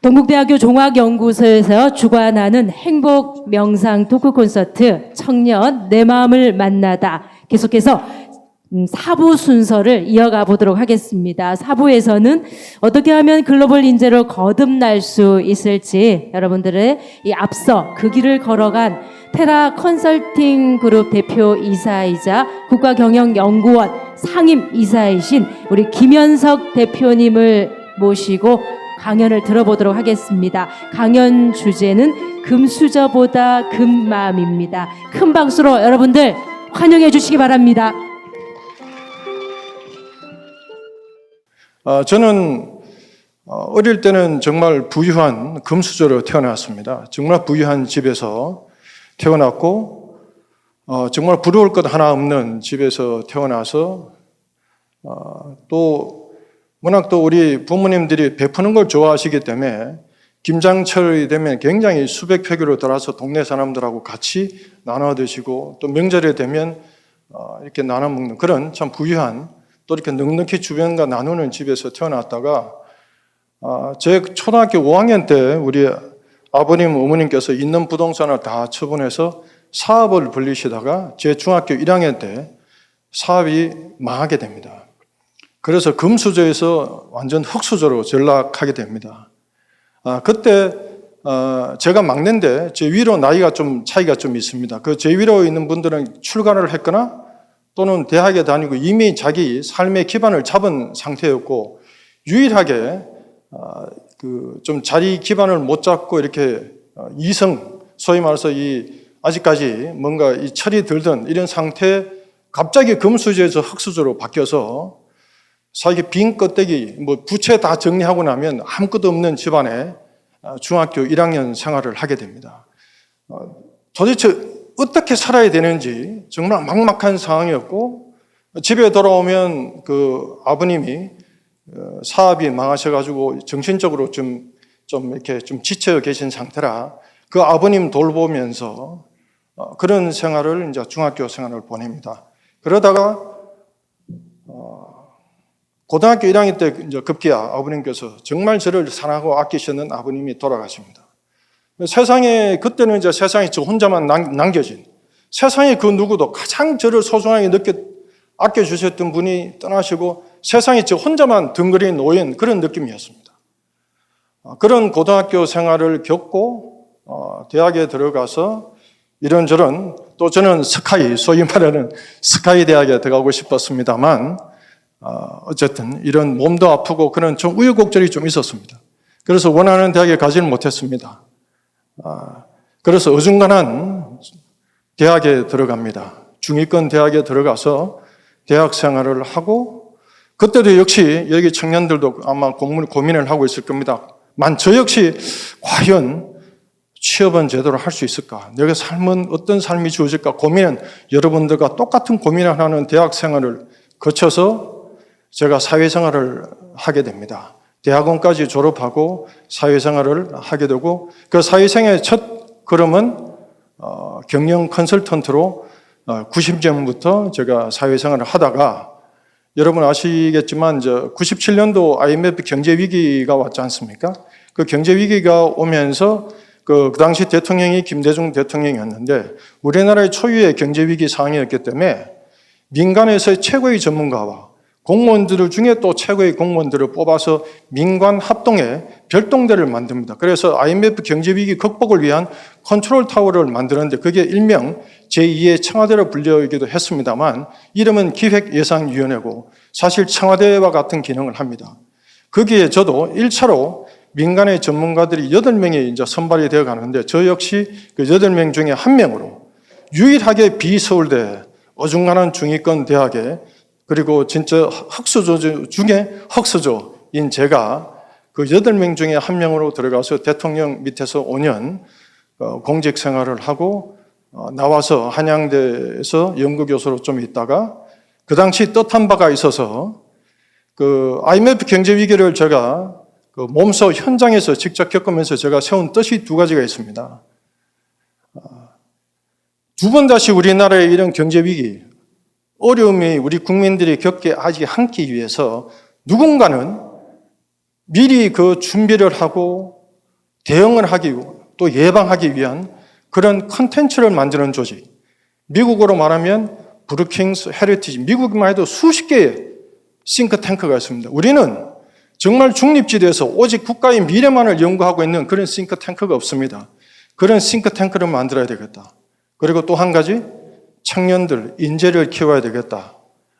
동국대학교 종합연구소에서 주관하는 행복 명상 토크 콘서트 청년 내 마음을 만나다 계속해서 4부 순서를 이어가 보도록 하겠습니다. 4부에서는 어떻게 하면 글로벌 인재로 거듭날 수 있을지 여러분들의 이 앞서 그 길을 걸어간 테라 컨설팅 그룹 대표이사이자 국가경영연구원 상임이사이신 우리 김현석 대표님을 모시고 강연을 들어보도록 하겠습니다. 강연 주제는 금수저보다 금마음입니다. 큰 박수로 여러분들 환영해 주시기 바랍니다. 저는 어릴 때는 정말 부유한 금수저로 태어났습니다. 정말 부유한 집에서 태어났고 정말 부러울 것 하나 없는 집에서 태어나서 또 워낙 또 우리 부모님들이 베푸는 걸 좋아하시기 때문에 김장철이 되면 굉장히 수백 팩으로 들어서 동네 사람들하고 같이 나눠 드시고 또 명절에 되면 이렇게 나눠 먹는 그런 참 부유한 또 이렇게 넉넉히 주변과 나누는 집에서 태어났다가 제 초등학교 5학년 때 우리 아버님, 어머님께서 있는 부동산을 다 처분해서 사업을 벌리시다가 제 중학교 1학년 때 사업이 망하게 됩니다. 그래서 금수저에서 완전 흙수저로 전락하게 됩니다. 그때 제가 막내인데 제 위로 나이가 좀 차이가 좀 있습니다. 그 제 위로 있는 분들은 출가를 했거나 또는 대학에 다니고 이미 자기 삶의 기반을 잡은 상태였고 유일하게 좀 자리 기반을 못 잡고 이렇게 이성 소위 말해서 아직까지 뭔가 이 철이 들던 이런 상태 갑자기 금수저에서 흙수저로 바뀌어서 자기 빈 껍데기 부채 다 정리하고 나면 아무것도 없는 집안에 중학교 1학년 생활을 하게 됩니다. 도대체 어떻게 살아야 되는지 정말 막막한 상황이었고 집에 돌아오면 그 아버님이 사업이 망하셔가지고 정신적으로 좀 이렇게 좀 지쳐 계신 상태라 그 아버님 돌보면서 그런 생활을 이제 중학교 생활을 보냅니다. 그러다가 고등학교 1학년 때 이제 급기야 아버님께서 정말 저를 사랑하고 아끼시는 아버님이 돌아가십니다. 세상에 그때는 이제 세상에 저 혼자만 남겨진 세상에 그 누구도 가장 저를 소중하게 아껴주셨던 분이 떠나시고 세상에 저 혼자만 덩그리 놓인 그런 느낌이었습니다. 그런 고등학교 생활을 겪고 대학에 들어가서 이런저런 또 저는 소위 말하는 스카이 대학에 들어가고 싶었습니다만 어쨌든 이런 몸도 아프고 그런 좀 우여곡절이 좀 있었습니다. 그래서 원하는 대학에 가지는 못했습니다. 그래서 어중간한 대학에 들어갑니다. 중위권 대학에 들어가서 대학 생활을 하고 그때도 역시 여기 청년들도 아마 고민을 하고 있을 겁니다. 저 역시 과연 취업은 제대로 할 수 있을까? 내가 삶은 어떤 삶이 주어질까? 고민은 여러분들과 똑같은 고민을 하는 대학 생활을 거쳐서 제가 사회생활을 하게 됩니다. 대학원까지 졸업하고 사회생활을 하게 되고 그 사회생활의 첫 걸음은 경영 컨설턴트로 90년부터 제가 사회생활을 하다가 여러분 아시겠지만 97년도 IMF 경제위기가 왔지 않습니까? 그 경제위기가 오면서 그 당시 대통령이 김대중 대통령이었는데 우리나라의 초유의 경제위기 상황이었기 때문에 민간에서의 최고의 전문가와 공무원들 중에 또 최고의 공무원들을 뽑아서 민관 합동의 별동대를 만듭니다. 그래서 IMF 경제위기 극복을 위한 컨트롤 타워를 만드는데 그게 일명 제2의 청와대로 불리기도 했습니다만 이름은 기획예산위원회고 사실 청와대와 같은 기능을 합니다. 거기에 저도 1차로 민간의 전문가들이 8명이 이제 선발이 되어 가는데 저 역시 그 8명 중에 한 명으로 유일하게 비서울대 어중간한 중위권 대학에 그리고 진짜 흙수저 중에 흙수저인 제가 그 8명 중에 한 명으로 들어가서 대통령 밑에서 5년 공직 생활을 하고 나와서 한양대에서 연구교수로 좀 있다가 그 당시 뜻한 바가 있어서 그 IMF 경제위기를 제가 그 몸소 현장에서 직접 겪으면서 제가 세운 뜻이 2가지가 있습니다. 2번 다시 우리나라의 이런 경제위기 어려움이 우리 국민들이 겪게 하지 않기 위해서 누군가는 미리 그 준비를 하고 대응을 하기 또 예방하기 위한 그런 컨텐츠를 만드는 조직. 미국으로 말하면 브루킹스 헤리티지. 미국만 해도 수십 개의 싱크탱크가 있습니다. 우리는 정말 중립지대에서 오직 국가의 미래만을 연구하고 있는 그런 싱크탱크가 없습니다. 그런 싱크탱크를 만들어야 되겠다. 그리고 또 한 가지, 청년들, 인재를 키워야 되겠다.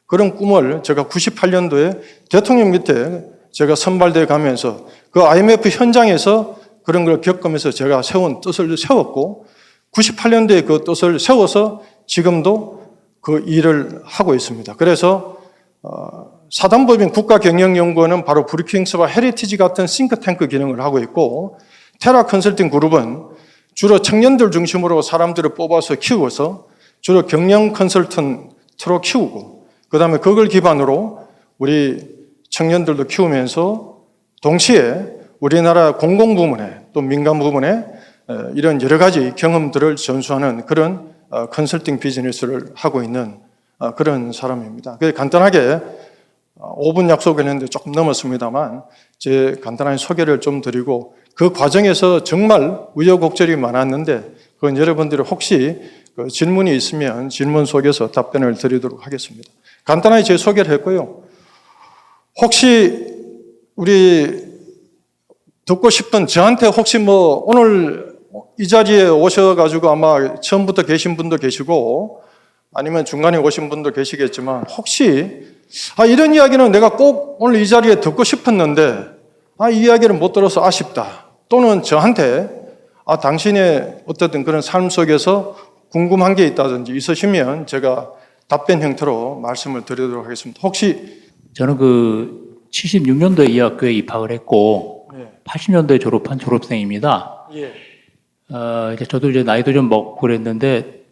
그런 꿈을 제가 98년도에 대통령 밑에 제가 선발대에 가면서 그 IMF 현장에서 그런 걸 겪으면서 제가 세운 뜻을 세웠고 98년도에 그 뜻을 세워서 지금도 그 일을 하고 있습니다. 그래서 사단법인 국가경영연구원은 바로 브루킹스와 헤리티지 같은 싱크탱크 기능을 하고 있고 테라 컨설팅 그룹은 주로 청년들 중심으로 사람들을 뽑아서 키워서 주로 경영 컨설턴트로 키우고 그다음에 그걸 기반으로 우리 청년들도 키우면서 동시에 우리나라 공공부문에 또 민간부문에 이런 여러 가지 경험들을 전수하는 그런 컨설팅 비즈니스를 하고 있는 그런 사람입니다. 간단하게 5분 약속했는데 조금 넘었습니다만 제 간단한 소개를 좀 드리고 그 과정에서 정말 우여곡절이 많았는데 그건 여러분들이 혹시 질문이 있으면 질문 속에서 답변을 드리도록 하겠습니다. 간단하게 제 소개를 했고요. 혹시 우리 듣고 싶은 저한테 혹시 오늘 이 자리에 오셔가지고 아마 처음부터 계신 분도 계시고 아니면 중간에 오신 분도 계시겠지만 혹시 이런 이야기는 내가 꼭 오늘 이 자리에 듣고 싶었는데 이 이야기를 못 들어서 아쉽다. 또는 저한테 당신의 어쨌든 그런 삶 속에서 궁금한 게 있다든지 있으시면 제가 답변 형태로 말씀을 드리도록 하겠습니다. 혹시 저는 76년도에 이 학교에 입학을 했고 80년도에 졸업한 졸업생입니다. 이제 저도 이제 나이도 좀 먹고 그랬는데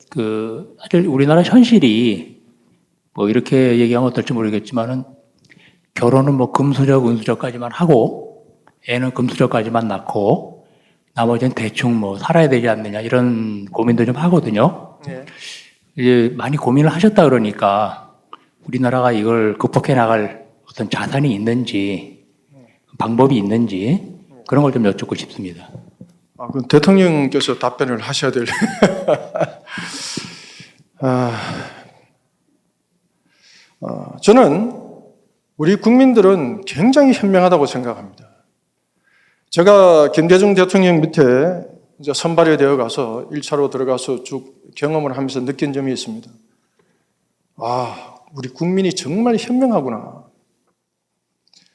사실 우리나라 현실이 이렇게 얘기하면 어떨지 모르겠지만은 결혼은 금수저 은수저까지만 하고 애는 금수저까지만 낳고 나머지는 대충 살아야 되지 않느냐 이런 고민도 좀 하거든요. 이제 많이 고민을 하셨다 그러니까 우리나라가 이걸 극복해 나갈 어떤 자산이 있는지 방법이 있는지 그런 걸 좀 여쭙고 싶습니다. 그럼 대통령께서 답변을 하셔야 될. 저는 우리 국민들은 굉장히 현명하다고 생각합니다. 제가 김대중 대통령 밑에 이제 선발이 되어 가서 1차로 들어가서 쭉 경험을 하면서 느낀 점이 있습니다. 우리 국민이 정말 현명하구나.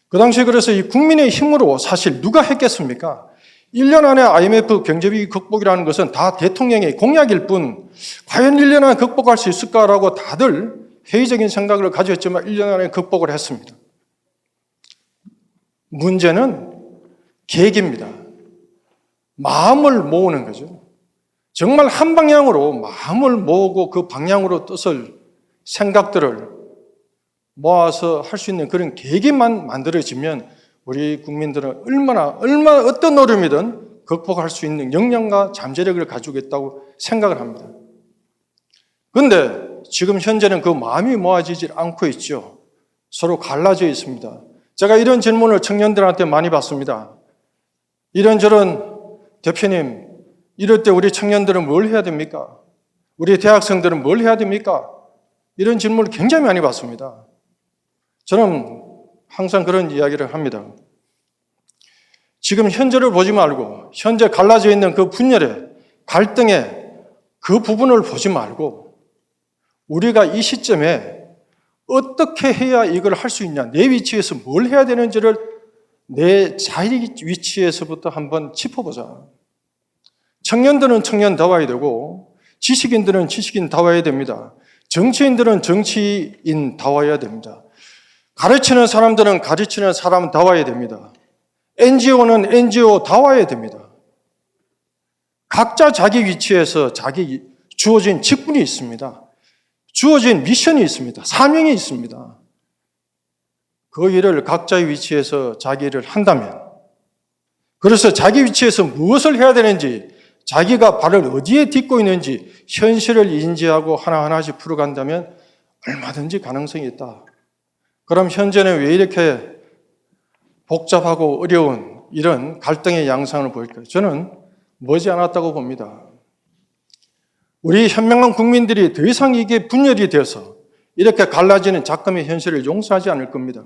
그 당시에 그래서 이 국민의 힘으로 사실 누가 했겠습니까? 1년 안에 IMF 경제위기 극복이라는 것은 다 대통령의 공약일 뿐 과연 1년 안에 극복할 수 있을까라고 다들 회의적인 생각을 가졌지만 1년 안에 극복을 했습니다. 문제는 계획입니다. 마음을 모으는 거죠. 정말 한 방향으로 마음을 모으고 그 방향으로 뜻을 생각들을 모아서 할 수 있는 그런 계기만 만들어지면 우리 국민들은 얼마나 어떤 어려움이든 극복할 수 있는 역량과 잠재력을 가지고 있다고 생각을 합니다. 그런데 지금 현재는 그 마음이 모아지지 않고 있죠. 서로 갈라져 있습니다. 제가 이런 질문을 청년들한테 많이 받습니다. 이런저런 대표님, 이럴 때 우리 청년들은 뭘 해야 됩니까? 우리 대학생들은 뭘 해야 됩니까? 이런 질문을 굉장히 많이 받습니다. 저는 항상 그런 이야기를 합니다. 지금 현재를 보지 말고 현재 갈라져 있는 그 분열에 갈등에 그 부분을 보지 말고 우리가 이 시점에 어떻게 해야 이걸 할 수 있냐, 내 위치에서 뭘 해야 되는지를 내 자리 위치에서부터 한번 짚어보자. 청년들은 청년다워야 되고 지식인들은 지식인다워야 됩니다. 정치인들은 정치인다워야 됩니다. 가르치는 사람들은 가르치는 사람다워야 됩니다. NGO는 NGO다워야 됩니다. 각자 자기 위치에서 자기 주어진 직분이 있습니다. 주어진 미션이 있습니다. 사명이 있습니다. 그 일을 각자의 위치에서 자기 일을 한다면, 그래서 자기 위치에서 무엇을 해야 되는지, 자기가 발을 어디에 딛고 있는지 현실을 인지하고 하나하나씩 풀어간다면 얼마든지 가능성이 있다. 그럼 현재는 왜 이렇게 복잡하고 어려운 이런 갈등의 양상을 보일까요? 저는 머지않았다고 봅니다. 우리 현명한 국민들이 더 이상 이게 분열이 되어서 이렇게 갈라지는 작금의 현실을 용서하지 않을 겁니다.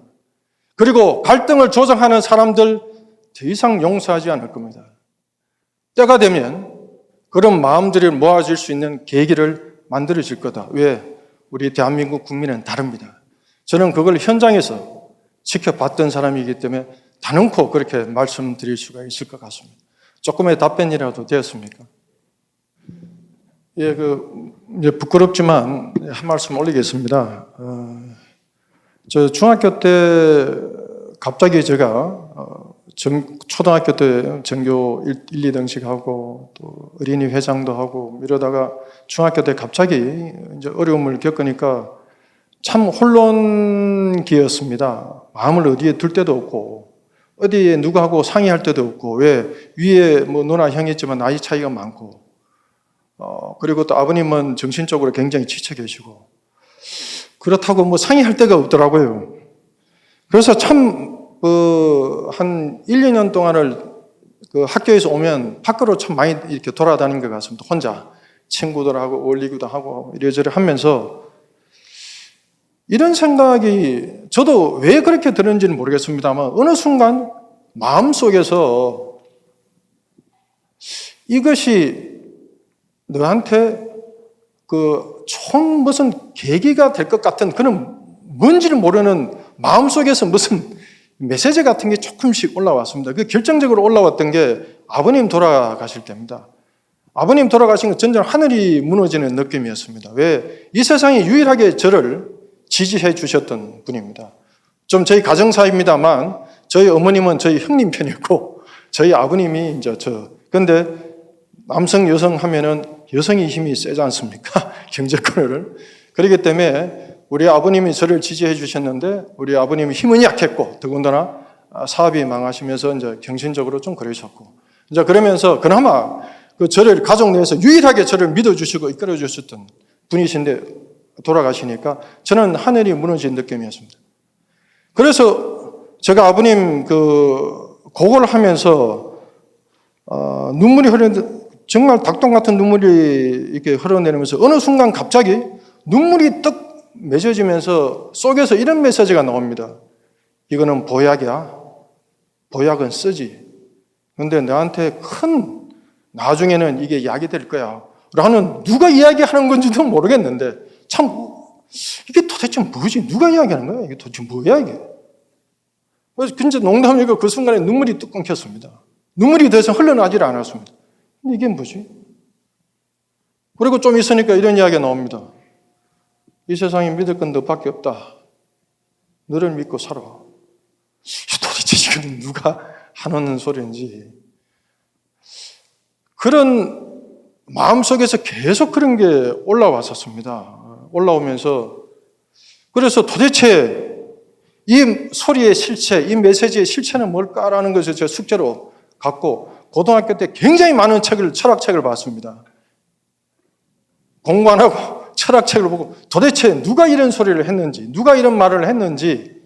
그리고 갈등을 조장하는 사람들 더 이상 용서하지 않을 겁니다. 때가 되면 그런 마음들을 모아줄 수 있는 계기를 만들어질 거다. 왜? 우리 대한민국 국민은 다릅니다. 저는 그걸 현장에서 지켜봤던 사람이기 때문에 단언코 그렇게 말씀드릴 수가 있을 것 같습니다. 조금의 답변이라도 되었습니까? 예, 이제 부끄럽지만 한 말씀 올리겠습니다. 저 중학교 때 갑자기 제가 초등학교 때 전교 1, 2등씩 하고 또 어린이 회장도 하고 이러다가 중학교 때 갑자기 이제 어려움을 겪으니까 참 혼론기였습니다. 마음을 어디에 둘 데도 없고 어디에 누구하고 상의할 데도 없고 왜 위에 뭐 누나 형이 있지만 나이 차이가 많고 그리고 또 아버님은 정신적으로 굉장히 지쳐 계시고 그렇다고 뭐 상의할 데가 없더라고요. 그래서 참 한 1, 2년 동안을 그 학교에서 오면 밖으로 참 많이 이렇게 돌아다닌 것 같습니다. 혼자 친구들하고 어울리기도 하고 이래저래 하면서 이런 생각이 저도 왜 그렇게 들었는지는 모르겠습니다만 어느 순간 마음속에서 이것이 너한테 총 무슨 계기가 될 것 같은 그런 뭔지를 모르는 마음속에서 무슨 메시지 같은 게 조금씩 올라왔습니다. 그 결정적으로 올라왔던 게 아버님 돌아가실 때입니다. 아버님 돌아가신 건 전전 하늘이 무너지는 느낌이었습니다. 왜? 이 세상에 유일하게 저를 지지해 주셨던 분입니다. 좀 저희 가정사입니다만 저희 어머님은 저희 형님 편이었고 저희 아버님이 이제 근데 남성 여성 하면은 여성의 힘이 세지 않습니까? 경제권을. 그렇기 때문에 우리 아버님이 저를 지지해 주셨는데 우리 아버님이 힘은 약했고 더군다나 사업이 망하시면서 이제 정신적으로 좀 그러셨고 이제 그러면서 그나마 저를 가족 내에서 유일하게 저를 믿어주시고 이끌어 주셨던 분이신데 돌아가시니까 저는 하늘이 무너진 느낌이었습니다. 그래서 제가 아버님 그곡을 하면서 눈물이 정말 닭똥 같은 눈물이 이렇게 흘러내리면서 어느 순간 갑자기 눈물이 떡 맺어지면서 속에서 이런 메시지가 나옵니다. 이거는 보약이야. 보약은 쓰지. 그런데 너한테 나중에는 이게 약이 될 거야. 라는 누가 이야기하는 건지도 모르겠는데 참 이게 도대체 뭐지? 누가 이야기하는 거야? 이게 도대체 뭐야 이게? 그래서 진짜 농담이고 그 순간에 눈물이 뚝 끊겼습니다. 눈물이 더 이상 흘러나질 않았습니다. 근데 이게 뭐지? 그리고 좀 있으니까 이런 이야기가 나옵니다. 이 세상에 믿을 건 너밖에 없다. 너를 믿고 살아. 도대체 지금 누가 하는 소리인지. 그런 마음속에서 계속 그런 게 올라왔었습니다. 올라오면서 그래서 도대체 이 소리의 실체, 이 메시지의 실체는 뭘까라는 것을 제가 숙제로 갖고 고등학교 때 굉장히 많은 철학책을 봤습니다. 공부 안 하고 철학책을 보고 도대체 누가 이런 소리를 했는지, 누가 이런 말을 했는지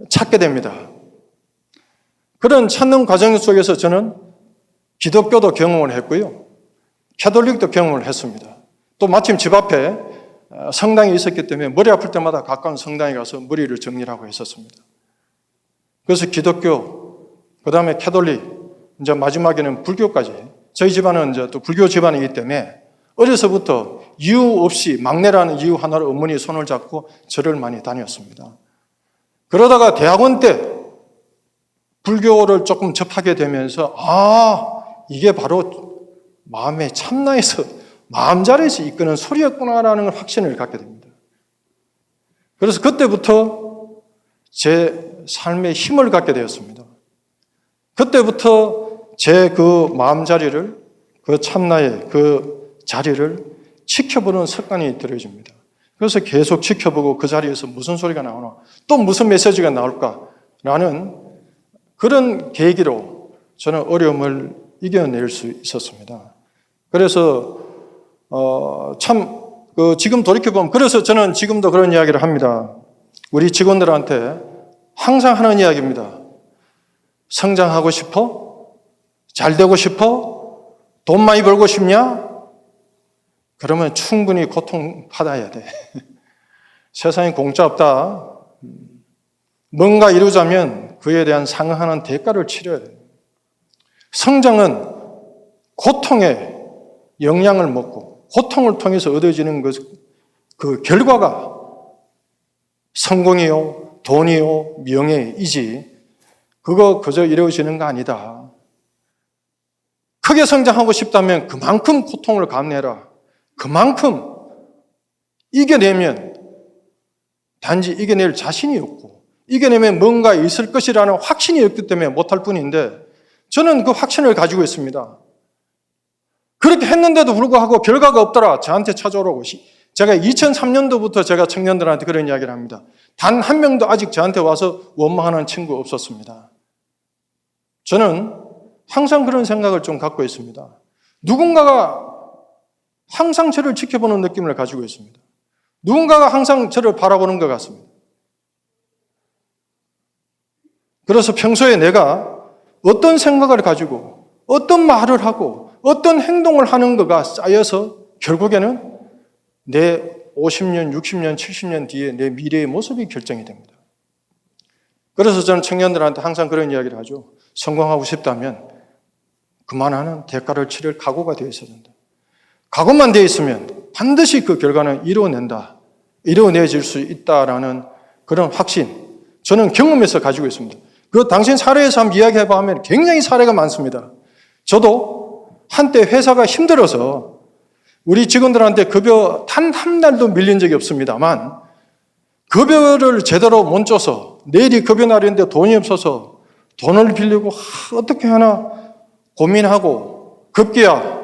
찾게 됩니다. 그런 찾는 과정 속에서 저는 기독교도 경험을 했고요. 캐톨릭도 경험을 했습니다. 또 마침 집 앞에 성당이 있었기 때문에 머리 아플 때마다 가까운 성당에 가서 머리를 정리하고 했었습니다. 그래서 기독교, 그 다음에 캐톨릭, 이제 마지막에는 불교까지. 저희 집안은 이제 또 불교 집안이기 때문에 어려서부터 이유 없이 막내라는 이유 하나로 어머니 손을 잡고 절을 많이 다녔습니다. 그러다가 대학원 때 불교를 조금 접하게 되면서 이게 바로 마음의 참나에서 마음자리에서 이끄는 소리였구나라는 확신을 갖게 됩니다. 그래서 그때부터 제 삶에 힘을 갖게 되었습니다. 그때부터 제 그 마음자리를 그 참나의 그 자리를 지켜보는 습관이 들어집니다. 그래서 계속 지켜보고 그 자리에서 무슨 소리가 나오나 또 무슨 메시지가 나올까라는 그런 계기로 저는 어려움을 이겨낼 수 있었습니다. 그래서 지금 돌이켜보면 그래서 저는 지금도 그런 이야기를 합니다. 우리 직원들한테 항상 하는 이야기입니다. 성장하고 싶어? 잘 되고 싶어? 돈 많이 벌고 싶냐? 그러면 충분히 고통받아야 돼. 세상에 공짜 없다. 뭔가 이루자면 그에 대한 상응하는 대가를 치러야 돼. 성장은 고통의 영향을 먹고 고통을 통해서 얻어지는 그 결과가 성공이요, 돈이요, 명예이지 그거 그저 이루어지는 거 아니다. 크게 성장하고 싶다면 그만큼 고통을 감내라. 그만큼 이겨내면 단지 이겨낼 자신이 없고 이겨내면 뭔가 있을 것이라는 확신이 없기 때문에 못할 뿐인데 저는 그 확신을 가지고 있습니다. 그렇게 했는데도 불구하고 결과가 없더라. 저한테 찾아오라고. 제가 2003년도부터 제가 청년들한테 그런 이야기를 합니다. 단 한 명도 아직 저한테 와서 원망하는 친구 없었습니다. 저는 항상 그런 생각을 좀 갖고 있습니다. 누군가가 항상 저를 지켜보는 느낌을 가지고 있습니다. 누군가가 항상 저를 바라보는 것 같습니다. 그래서 평소에 내가 어떤 생각을 가지고 어떤 말을 하고 어떤 행동을 하는 거가 쌓여서 결국에는 내 50년, 60년, 70년 뒤에 내 미래의 모습이 결정이 됩니다. 그래서 저는 청년들한테 항상 그런 이야기를 하죠. 성공하고 싶다면 그만하는 대가를 치를 각오가 되어 있어야 된다. 각오만 되어 있으면 반드시 그 결과는 이루어낸다. 이루어내질 수 있다라는 그런 확신. 저는 경험에서 가지고 있습니다. 그 당신 사례에서 한번 이야기해보면 굉장히 사례가 많습니다. 저도 한때 회사가 힘들어서 우리 직원들한테 급여 단 한 달도 밀린 적이 없습니다만 급여를 제대로 못 줘서 내일이 급여 날인데 돈이 없어서 돈을 빌리고 어떻게 하나 고민하고 급기야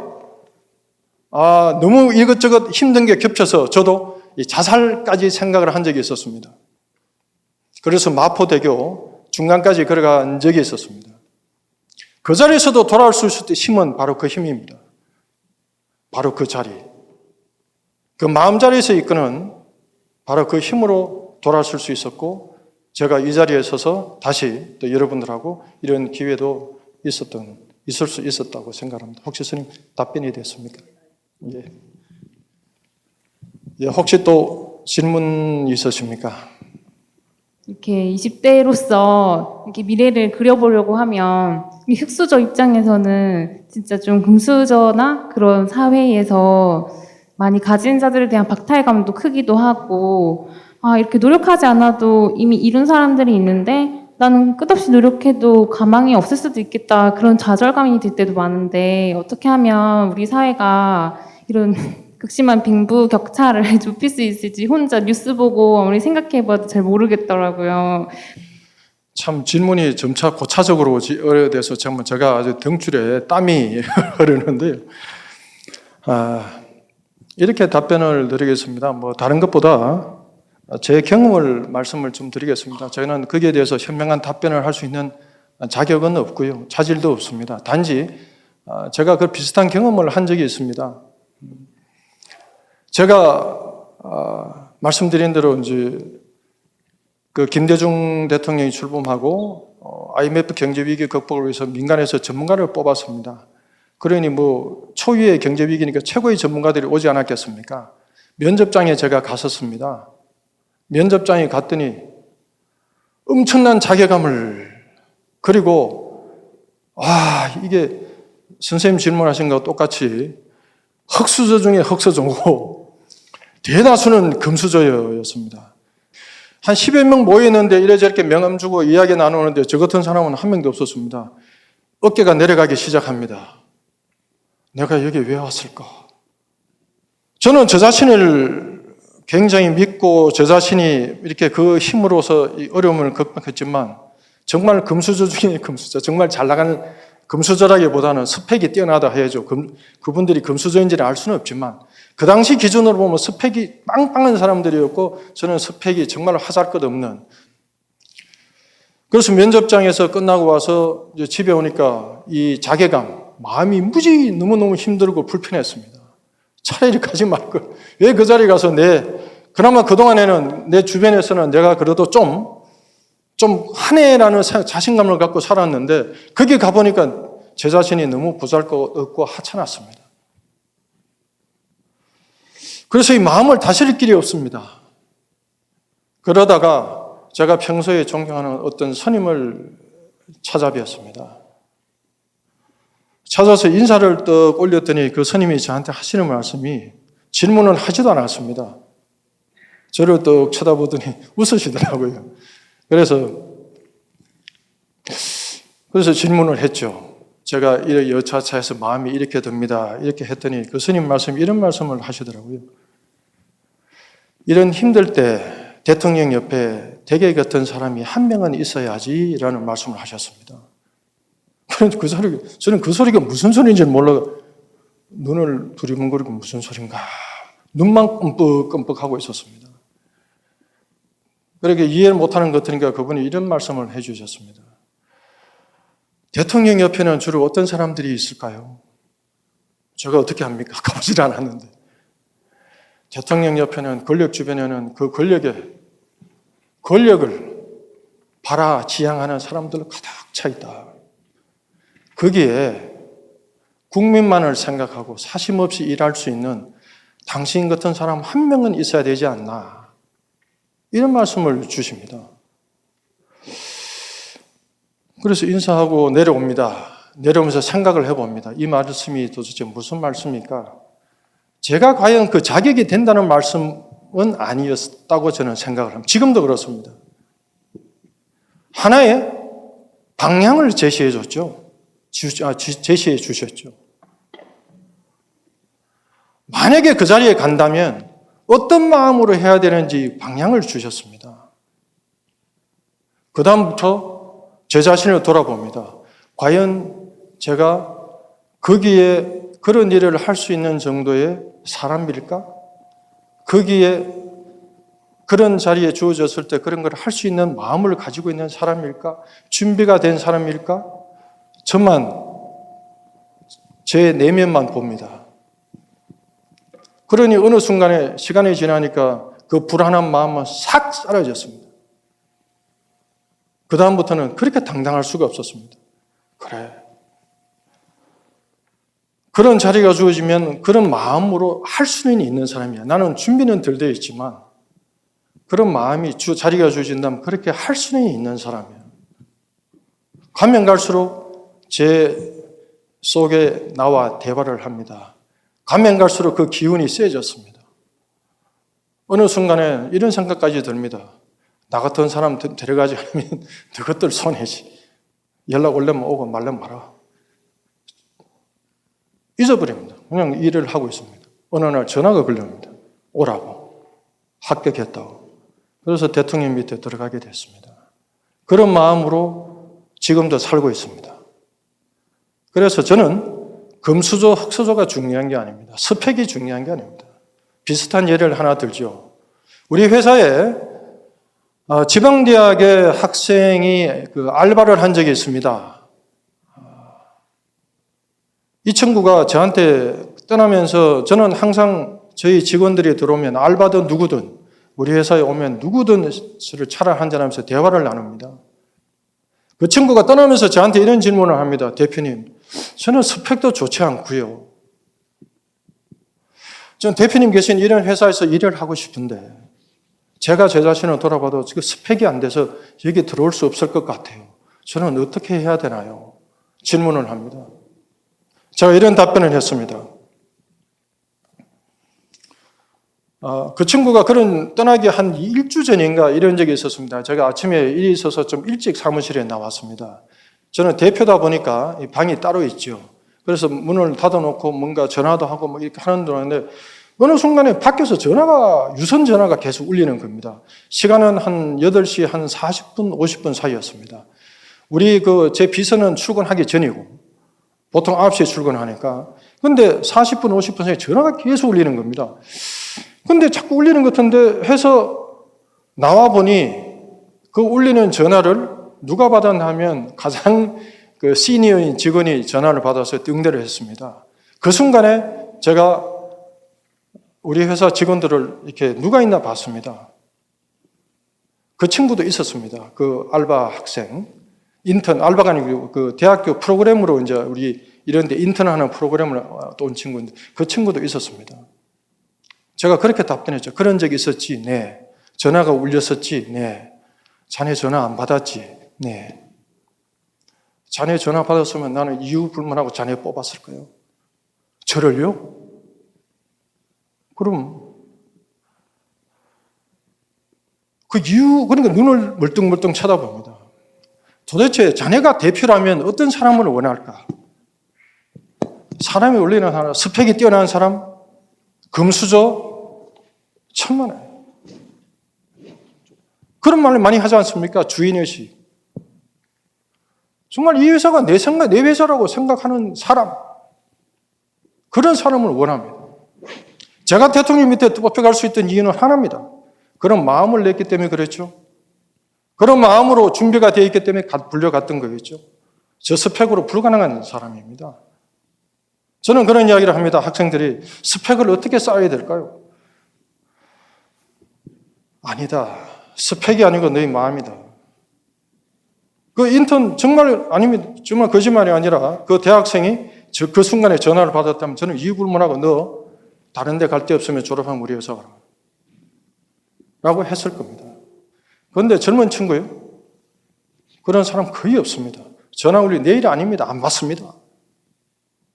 너무 이것저것 힘든 게 겹쳐서 저도 자살까지 생각을 한 적이 있었습니다. 그래서 마포대교 중간까지 걸어간 적이 있었습니다. 그 자리에서도 돌아올 수 있을 때 힘은 바로 그 힘입니다. 바로 그 자리. 그 마음자리에서 이끄는 바로 그 힘으로 돌아설 수 있었고 제가 이 자리에 서서 다시 또 여러분들하고 이런 기회도 있을 수 있었다고 생각합니다. 혹시 스님 답변이 됐습니까? 예. 예, 혹시 또 질문 있으십니까? 이렇게 20대로서 이렇게 미래를 그려보려고 하면 이 흑수저 입장에서는 진짜 좀 금수저나 그런 사회에서 많이 가진 자들에 대한 박탈감도 크기도 하고 이렇게 노력하지 않아도 이미 이룬 사람들이 있는데 나는 끝없이 노력해도 가망이 없을 수도 있겠다 그런 좌절감이 들 때도 많은데 어떻게 하면 우리 사회가 이런 극심한 빈부격차를 좁힐 수 있을지 혼자 뉴스 보고 아무리 생각해봐도 잘 모르겠더라고요. 참 질문이 점차 고차적으로 어려돼서 정말 제가 아주 등줄에 땀이 흐르는데요. 이렇게 답변을 드리겠습니다. 뭐 다른 것보다 제 경험을 말씀을 좀 드리겠습니다. 저희는 거기에 대해서 현명한 답변을 할 수 있는 자격은 없고요. 차질도 없습니다. 단지 제가 그 비슷한 경험을 한 적이 있습니다. 제가 말씀드린 대로 이제 그 김대중 대통령이 출범하고 IMF 경제 위기 극복을 위해서 민간에서 전문가를 뽑았습니다. 그러니 뭐 초유의 경제 위기니까 최고의 전문가들이 오지 않았겠습니까? 면접장에 제가 갔었습니다. 면접장에 갔더니 엄청난 자괴감을 그리고 이게 선생님 질문하신 거와 똑같이 흑수저 중에 흑수저고 대다수는 금수저였습니다. 한 10여 명 모였는데 이래저렇게 명함 주고 이야기 나누는데 저 같은 사람은 한 명도 없었습니다. 어깨가 내려가기 시작합니다. 내가 여기 왜 왔을까? 저는 저 자신을 굉장히 믿고 저 자신이 이렇게 그 힘으로서 이 어려움을 극복했지만 정말 금수저 중에 금수저, 정말 잘 나가는 금수저라기보다는 스펙이 뛰어나다 해야죠. 그분들이 금수저인지는 알 수는 없지만 그 당시 기준으로 보면 스펙이 빵빵한 사람들이었고 저는 스펙이 정말 하잘것없는. 그래서 면접장에서 끝나고 와서 이제 집에 오니까 이 자괴감, 마음이 무지 너무너무 힘들고 불편했습니다. 차라리 가지 말걸. 왜 그 자리에 가서 그나마 그동안에는 내 주변에서는 내가 그래도 좀 좀 하네라는 자신감을 갖고 살았는데 거기 가보니까 제 자신이 너무 보잘것없고 하찮았습니다. 그래서 이 마음을 다스릴 길이 없습니다. 그러다가 제가 평소에 존경하는 어떤 스님을 찾아뵈었습니다. 찾아서 인사를 떡 올렸더니 그 스님이 저한테 하시는 말씀이 질문은 하지도 않았습니다. 저를 떡 쳐다보더니 웃으시더라고요. 그래서 질문을 했죠. 제가 이렇게 여차차해서 마음이 이렇게 듭니다. 이렇게 했더니 그 스님 말씀이 이런 말씀을 하시더라고요. 이런 힘들 때 대통령 옆에 대개 같은 사람이 한 명은 있어야지라는 말씀을 하셨습니다. 저는 그 소리가 무슨 소리인지 몰라 눈을 두리뭉거리고 무슨 소린가 눈만 끔뻑끔뻑하고 있었습니다. 그렇게 이해를 못하는 것 같으니까 그분이 이런 말씀을 해주셨습니다. 대통령 옆에는 주로 어떤 사람들이 있을까요? 제가 어떻게 합니까? 가보질 않았는데. 대통령 옆에는 권력 주변에는 그 권력을 바라지향하는 사람들로 가득 차 있다. 거기에 국민만을 생각하고 사심 없이 일할 수 있는 당신 같은 사람 한 명은 있어야 되지 않나. 이런 말씀을 주십니다. 그래서 인사하고 내려옵니다. 내려오면서 생각을 해봅니다. 이 말씀이 도대체 무슨 말씀입니까? 제가 과연 그 자격이 된다는 말씀은 아니었다고 저는 생각을 합니다. 지금도 그렇습니다. 하나의 방향을 제시해 줬죠. 제시해 주셨죠. 만약에 그 자리에 간다면 어떤 마음으로 해야 되는지 방향을 주셨습니다. 그 다음부터 제 자신을 돌아봅니다. 과연 제가 거기에 그런 일을 할 수 있는 정도의 사람일까? 거기에 그런 자리에 주어졌을 때 그런 걸 할 수 있는 마음을 가지고 있는 사람일까? 준비가 된 사람일까? 저만 제 내면만 봅니다. 그러니 어느 순간에 시간이 지나니까 그 불안한 마음은 싹 사라졌습니다. 그 다음부터는 그렇게 당당할 수가 없었습니다. 그래. 그런 자리가 주어지면 그런 마음으로 할 수는 있는 사람이야. 나는 준비는 덜 되어 있지만 그런 마음이 자리가 주어진다면 그렇게 할 수는 있는 사람이야. 가면 갈수록 제 속에 나와 대화를 합니다. 가면 갈수록 그 기운이 세졌습니다. 어느 순간에 이런 생각까지 듭니다. 나 같은 사람 데려가지 않으면 너것들 손해지. 연락 올려면 오고 말려면 말아. 잊어버립니다. 그냥 일을 하고 있습니다. 어느 날 전화가 걸립니다. 오라고. 합격했다고. 그래서 대통령 밑에 들어가게 됐습니다. 그런 마음으로 지금도 살고 있습니다. 그래서 저는 금수저, 흑수저가 중요한 게 아닙니다. 스펙이 중요한 게 아닙니다. 비슷한 예를 하나 들죠. 우리 회사에 지방대학의 학생이 알바를 한 적이 있습니다. 이 친구가 저한테 떠나면서 저는 항상 저희 직원들이 들어오면 알바든 누구든 우리 회사에 오면 누구든 술을 차를 한잔하면서 대화를 나눕니다. 그 친구가 떠나면서 저한테 이런 질문을 합니다. 대표님, 저는 스펙도 좋지 않고요. 전 대표님 계신 이런 회사에서 일을 하고 싶은데 제가 제 자신을 돌아봐도 지금 스펙이 안 돼서 여기 들어올 수 없을 것 같아요. 저는 어떻게 해야 되나요? 질문을 합니다. 제가 이런 답변을 했습니다. 그 친구가 떠나기 한 1주 전인가 이런 적이 있었습니다. 제가 아침에 일이 있어서 좀 일찍 사무실에 나왔습니다. 저는 대표다 보니까 방이 따로 있죠. 그래서 문을 닫아놓고 뭔가 전화도 하고 뭐 이렇게 하는 동안에 어느 순간에 밖에서 유선 전화가 계속 울리는 겁니다. 시간은 한 8시 한 40분, 50분 사이였습니다. 제 비서는 출근하기 전이고, 보통 9시에 출근하니까. 근데 40분, 50분 사이에 전화가 계속 울리는 겁니다. 근데 자꾸 울리는 것 같은데 해서 나와보니 그 울리는 전화를 누가 받았나 하면 가장 시니어인 직원이 전화를 받아서 응대를 했습니다. 그 순간에 제가 우리 회사 직원들을 이렇게 누가 있나 봤습니다. 그 친구도 있었습니다. 그 알바 학생, 인턴, 알바가 아니고 그 대학교 프로그램으로 이제 우리 이런 데 인턴하는 프로그램을 온 친구인데 그 친구도 있었습니다. 제가 그렇게 답변했죠. 그런 적이 있었지? 네. 전화가 울렸었지? 네. 자네 전화 안 받았지? 네. 자네 전화 받았으면 나는 이유 불문하고 자네 뽑았을 거예요. 저를요? 그럼 그 이유, 그러니까 눈을 멀뚱멀뚱 쳐다봅니다. 도대체 자네가 대표라면 어떤 사람을 원할까? 사람이 원래는 하나, 스펙이 뛰어난 사람, 금수저, 천만에. 그런 말을 많이 하지 않습니까? 주인의식. 정말 이 회사가 내 회사라고 생각하는 사람, 그런 사람을 원합니다. 제가 대통령 밑에 뽑혀갈 수 있던 이유는 하나입니다. 그런 마음을 냈기 때문에 그랬죠. 그런 마음으로 준비가 되어 있기 때문에 불려갔던 거겠죠. 저 스펙으로 불가능한 사람입니다. 저는 그런 이야기를 합니다. 학생들이 스펙을 어떻게 쌓아야 될까요? 아니다. 스펙이 아니고 너희 마음이다. 그 인턴 정말 아닙니다. 정말 거짓말이 아니라 그 대학생이 그 순간에 전화를 받았다면 저는 이유불문하고 너 다른 데 갈 데 없으면 졸업하면 우리 회사 가라. 라고 했을 겁니다. 그런데 젊은 친구요? 그런 사람 거의 없습니다. 전화 울리 내일이 아닙니다. 안 받습니다.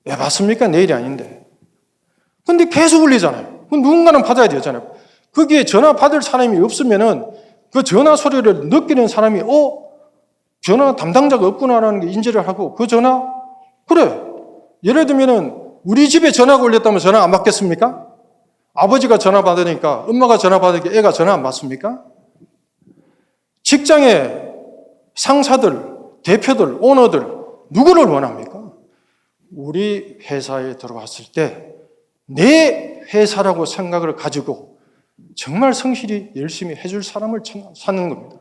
왜 받습니까? 내일이 아닌데. 근데 계속 울리잖아요. 누군가는 받아야 되잖아요. 거기에 전화 받을 사람이 없으면은 그 전화 소리를 느끼는 사람이 전화 담당자가 없구나라는 게 인지를 하고 그 전화 그래. 예를 들면은 우리 집에 전화가 울렸다면 전화 안 받겠습니까? 아버지가 전화 받으니까 엄마가 전화 받으니까 애가 전화 안 받습니까? 직장의 상사들, 대표들, 오너들 누구를 원합니까? 우리 회사에 들어왔을 때 내 회사라고 생각을 가지고 정말 성실히 열심히 해줄 사람을 찾는 겁니다.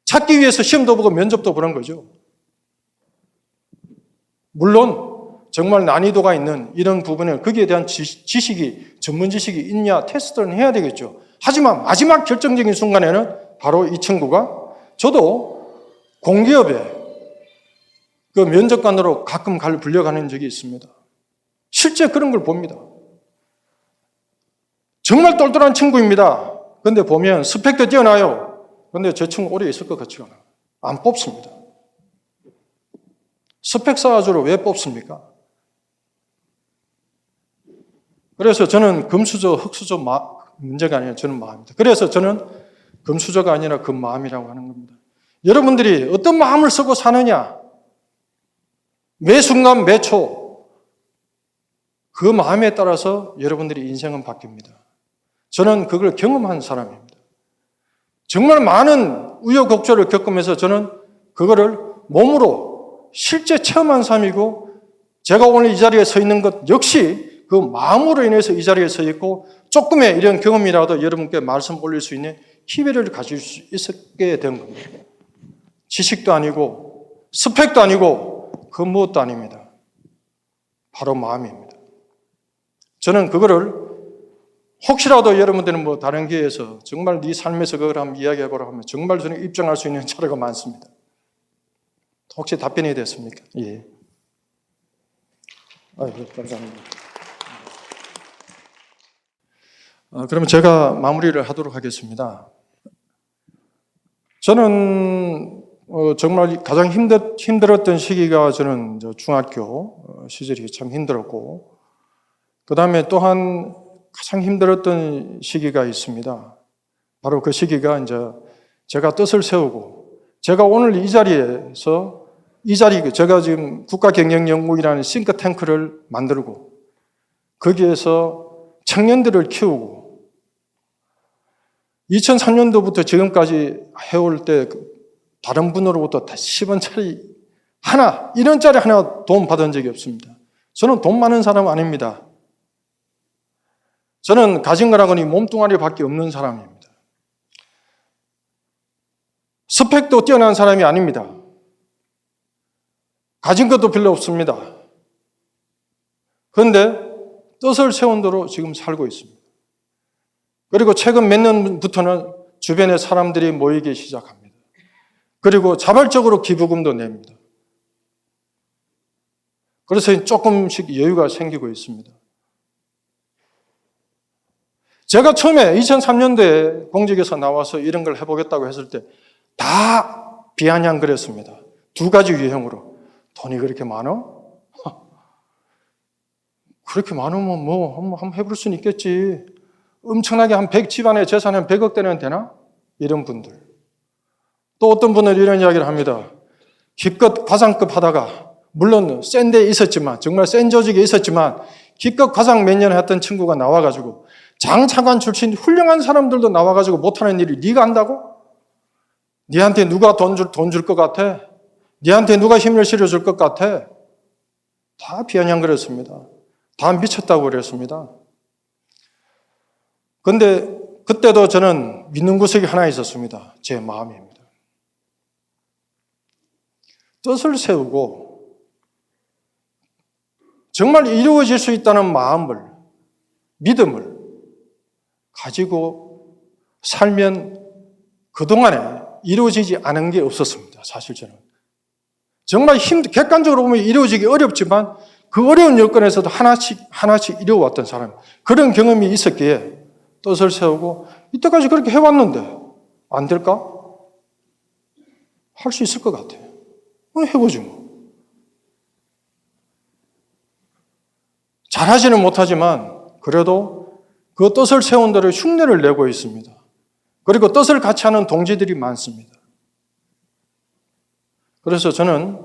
찾기 위해서 시험도 보고 면접도 보는 거죠. 물론 정말 난이도가 있는 이런 부분에 거기에 대한 지식이, 전문 지식이 있냐 테스트는 해야 되겠죠. 하지만 마지막 결정적인 순간에는 바로 이 친구가 저도 공기업에 그 면접관으로 가끔 불려가는 적이 있습니다. 실제 그런 걸 봅니다. 정말 똘똘한 친구입니다. 그런데 보면 스펙도 뛰어나요. 그런데 저 친구 오래 있을 것 같지가 않아요. 안 뽑습니다. 스펙 쌓아주러 왜 뽑습니까? 그래서 저는 금수저, 흑수저 문제가 아니라 저는 마음입니다. 그래서 저는 금수저가 아니라 그 마음이라고 하는 겁니다. 여러분들이 어떤 마음을 쓰고 사느냐, 매 순간, 매 초, 그 마음에 따라서 여러분들의 인생은 바뀝니다. 저는 그걸 경험한 사람입니다. 정말 많은 우여곡절을 겪으면서 저는 그거를 몸으로 실제 체험한 사람이고 제가 오늘 이 자리에 서 있는 것 역시 그 마음으로 인해서 이 자리에 서 있고 조금의 이런 경험이라도 여러분께 말씀 올릴 수 있는 기회를 가질 수 있게 된 겁니다. 지식도 아니고 스펙도 아니고 그 무엇도 아닙니다. 바로 마음입니다. 저는 그거를 혹시라도 여러분들은 뭐 다른 기회에서 정말 네 삶에서 그걸 한번 이야기해보라고 하면 정말 저는 입증할 수 있는 자료가 많습니다. 혹시 답변이 됐습니까? 예. 감사합니다. 그러면 제가 마무리를 하도록 하겠습니다. 저는 정말 가장 힘들었던 시기가 저는 중학교 시절이 참 힘들었고 그 다음에 또한 가장 힘들었던 시기가 있습니다. 바로 그 시기가 이제 제가 뜻을 세우고 제가 오늘 이 자리에서 제가 지금 국가경영연구이라는 싱크탱크를 만들고 거기에서 청년들을 키우고 2003년도부터 지금까지 해올 때 다른 분으로부터 10원짜리 하나, 1원짜리 하나 도움 받은 적이 없습니다. 저는 돈 많은 사람 아닙니다. 저는 가진 거라고니 몸뚱아리밖에 없는 사람입니다. 스펙도 뛰어난 사람이 아닙니다. 가진 것도 별로 없습니다. 그런데 뜻을 세운 대로 지금 살고 있습니다. 그리고 최근 몇 년부터는 주변에 사람들이 모이기 시작합니다. 그리고 자발적으로 기부금도 냅니다. 그래서 조금씩 여유가 생기고 있습니다. 제가 처음에 2003년도에 공직에서 나와서 이런 걸 해보겠다고 했을 때 다 비아냥거렸습니다. 두 가지 유형으로. 돈이 그렇게 많어? 그렇게 많으면 뭐 한번 해볼 수는 있겠지. 엄청나게 한 100, 집안의 재산이 한 100억 대는 되나? 이런 분들. 또 어떤 분은 이런 이야기를 합니다. 기껏 과장급 하다가 물론 센 데 있었지만 정말 센 조직에 있었지만 기껏 과장 몇 년 했던 친구가 나와가지고 장차관 출신 훌륭한 사람들도 나와가지고 못하는 일을 네가 한다고? 네한테 누가 돈 줄 것 같아? 네한테 누가 힘을 실어줄 것 같아? 다 비아냥거렸습니다. 다 미쳤다고 그랬습니다. 그런데 그때도 저는 믿는 구석이 하나 있었습니다. 제 마음입니다. 뜻을 세우고 정말 이루어질 수 있다는 마음을, 믿음을 가지고 살면 그동안에 이루어지지 않은 게 없었습니다. 사실 저는. 정말 객관적으로 보면 이루어지기 어렵지만 그 어려운 여건에서도 하나씩 이루어왔던 사람. 그런 경험이 있었기에 뜻을 세우고 이때까지 그렇게 해왔는데 안 될까? 할 수 있을 것 같아요. 해보지 뭐. 잘하지는 못하지만 그래도 그 뜻을 세운 대로 흉내를 내고 있습니다. 그리고 뜻을 같이 하는 동지들이 많습니다. 그래서 저는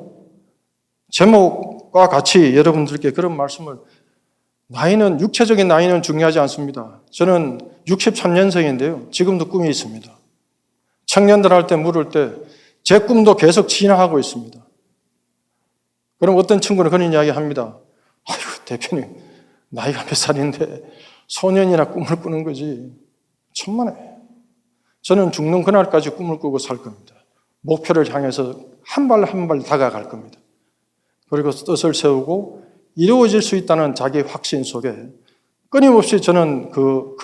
제목과 같이 여러분들께 그런 말씀을 육체적인 나이는 중요하지 않습니다. 저는 63년생인데요. 지금도 꿈이 있습니다. 청년들 할 때 물을 때 제 꿈도 계속 진화하고 있습니다. 그럼 어떤 친구는 그런 이야기 합니다. 아이고, 대표님, 나이가 몇 살인데 소년이나 꿈을 꾸는 거지. 천만에. 저는 죽는 그날까지 꿈을 꾸고 살 겁니다. 목표를 향해서 한 발 한 발 다가갈 겁니다. 그리고 뜻을 세우고 이루어질 수 있다는 자기 확신 속에 끊임없이 저는 그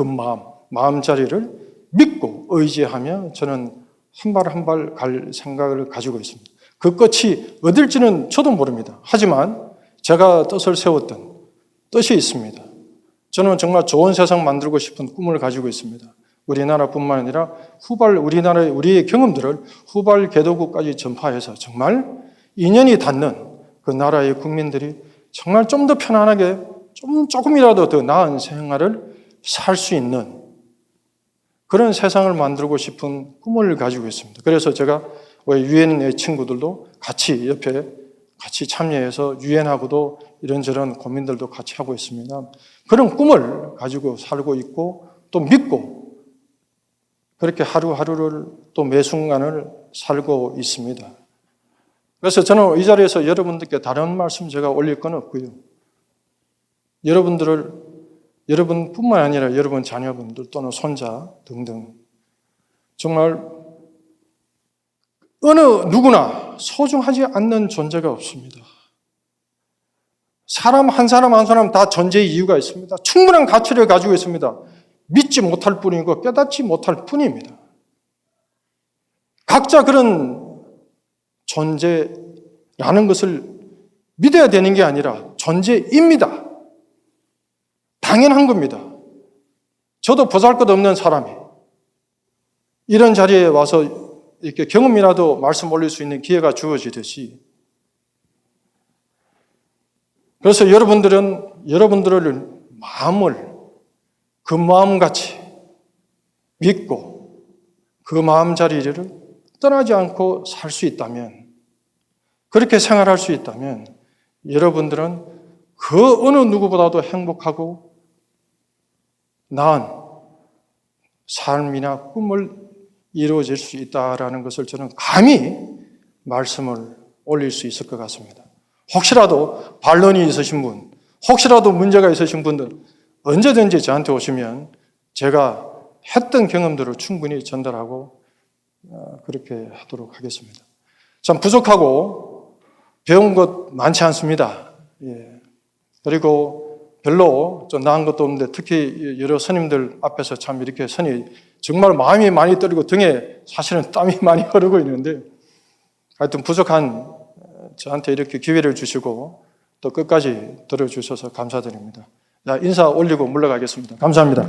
마음자리를 믿고 의지하며 저는 한 발 한 발 갈 생각을 가지고 있습니다. 그 끝이 어딜지는 저도 모릅니다. 하지만 제가 뜻을 세웠던 뜻이 있습니다. 저는 정말 좋은 세상 만들고 싶은 꿈을 가지고 있습니다. 우리나라뿐만 아니라 우리의 경험들을 후발 개도국까지 전파해서 정말 인연이 닿는 그 나라의 국민들이 정말 좀 더 편안하게 조금이라도 더 나은 생활을 살 수 있는 그런 세상을 만들고 싶은 꿈을 가지고 있습니다. 그래서 제가 유엔의 친구들도 옆에 같이 참여해서 유엔하고도 이런저런 고민들도 같이 하고 있습니다. 그런 꿈을 가지고 살고 있고 또 믿고 그렇게 하루하루를 또 매 순간을 살고 있습니다. 그래서 저는 이 자리에서 여러분들께 다른 말씀 제가 올릴 건 없고요. 여러분뿐만 아니라 여러분 자녀분들 또는 손자 등등 정말 어느 누구나 소중하지 않는 존재가 없습니다. 사람 한 사람 다 존재의 이유가 있습니다. 충분한 가치를 가지고 있습니다. 믿지 못할 뿐이고 깨닫지 못할 뿐입니다. 각자 그런 존재라는 것을 믿어야 되는 게 아니라 존재입니다. 당연한 겁니다. 저도 보잘것없는 사람이 이런 자리에 와서 이렇게 경험이라도 말씀 올릴 수 있는 기회가 주어지듯이 그래서 여러분들의 마음을 그 마음같이 믿고 그 마음자리를 떠나지 않고 살 수 있다면 그렇게 생활할 수 있다면 여러분들은 그 어느 누구보다도 행복하고 나은 삶이나 꿈을 이루어질 수 있다라는 것을 저는 감히 말씀을 올릴 수 있을 것 같습니다. 혹시라도 반론이 있으신 분, 혹시라도 문제가 있으신 분들 언제든지 저한테 오시면 제가 했던 경험들을 충분히 전달하고 그렇게 하도록 하겠습니다. 참 부족하고 배운 것 많지 않습니다. 예. 그리고 별로 좀 나은 것도 없는데 특히 여러 스님들 앞에서 참 이렇게 선이 정말 마음이 많이 떨리고 등에 사실은 땀이 많이 흐르고 있는데 하여튼 부족한 저한테 이렇게 기회를 주시고 또 끝까지 들어주셔서 감사드립니다. 자, 인사 올리고 물러가겠습니다. 감사합니다.